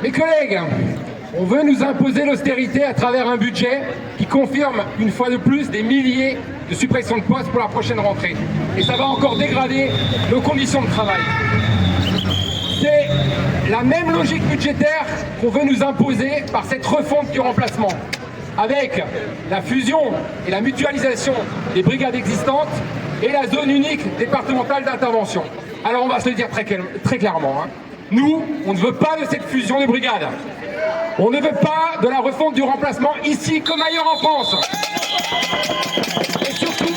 Mes collègues, on veut nous imposer l'austérité à travers un budget qui confirme une fois de plus des milliers de suppressions de postes pour la prochaine rentrée. Et ça va encore dégrader nos conditions de travail. C'est la même logique budgétaire qu'on veut nous imposer par cette refonte du remplacement, avec la fusion et la mutualisation des brigades existantes et la zone unique départementale d'intervention. Alors on va se le dire très clairement, hein. Nous, on ne veut pas de cette fusion de brigades. On ne veut pas de la refonte du remplacement ici comme ailleurs en France. Et surtout,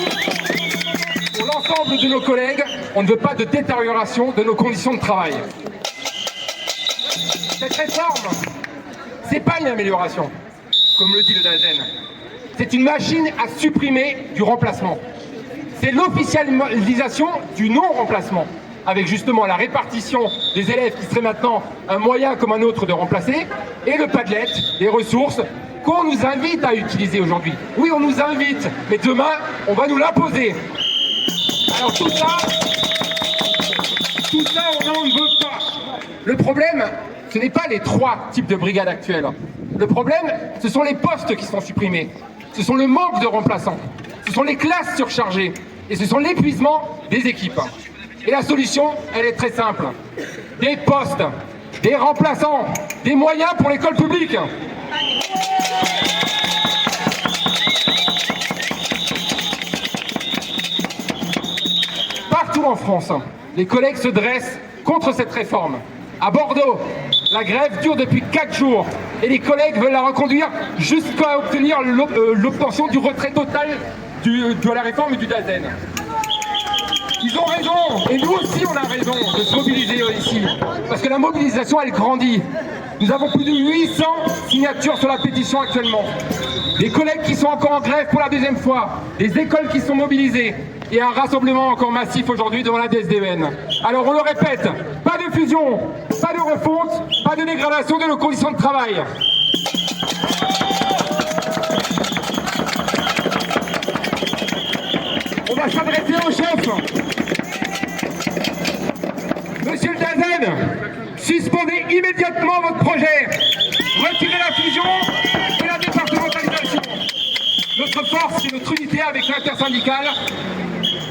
pour l'ensemble de nos collègues, on ne veut pas de détérioration de nos conditions de travail. Cette réforme, c'est pas une amélioration, comme le dit le DAZEN. C'est une machine à supprimer du remplacement. C'est l'officialisation du non-remplacement, avec justement la répartition des élèves qui serait maintenant un moyen comme un autre de remplacer, et le Padlet, les ressources qu'on nous invite à utiliser aujourd'hui. Oui, on nous invite, mais demain, on va nous l'imposer. Alors tout ça, on ne veut pas. Le problème, ce n'est pas les 3 types de brigades actuelles. Le problème, ce sont les postes qui sont supprimés. Ce sont le manque de remplaçants. Ce sont les classes surchargées. Et ce sont l'épuisement des équipes. Et la solution, elle est très simple. Des postes, des remplaçants, des moyens pour l'école publique. Partout en France, les collègues se dressent contre cette réforme. À Bordeaux, la grève dure depuis 4 jours et les collègues veulent la reconduire jusqu'à obtenir l'obtention du retrait total de la réforme du DAZEN. Ils ont raison, et nous aussi on a raison de se mobiliser ici, parce que la mobilisation elle grandit. Nous avons plus de 800 signatures sur la pétition actuellement. Des collègues qui sont encore en grève pour la 2e fois, des écoles qui sont mobilisées, et un rassemblement encore massif aujourd'hui devant la DSDEN. Alors on le répète, pas de fusion, pas de refonte, pas de dégradation de nos conditions de travail. On va s'adresser au chef. Monsieur le DAZEN, suspendez immédiatement votre projet. Retirez la fusion et la départementalisation. Notre force, c'est notre unité avec l'intersyndicale.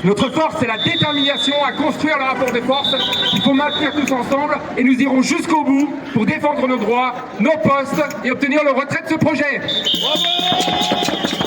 Notre force, c'est la détermination à construire le rapport de force. Il faut maintenir tous ensemble et nous irons jusqu'au bout pour défendre nos droits, nos postes et obtenir le retrait de ce projet. Bravo!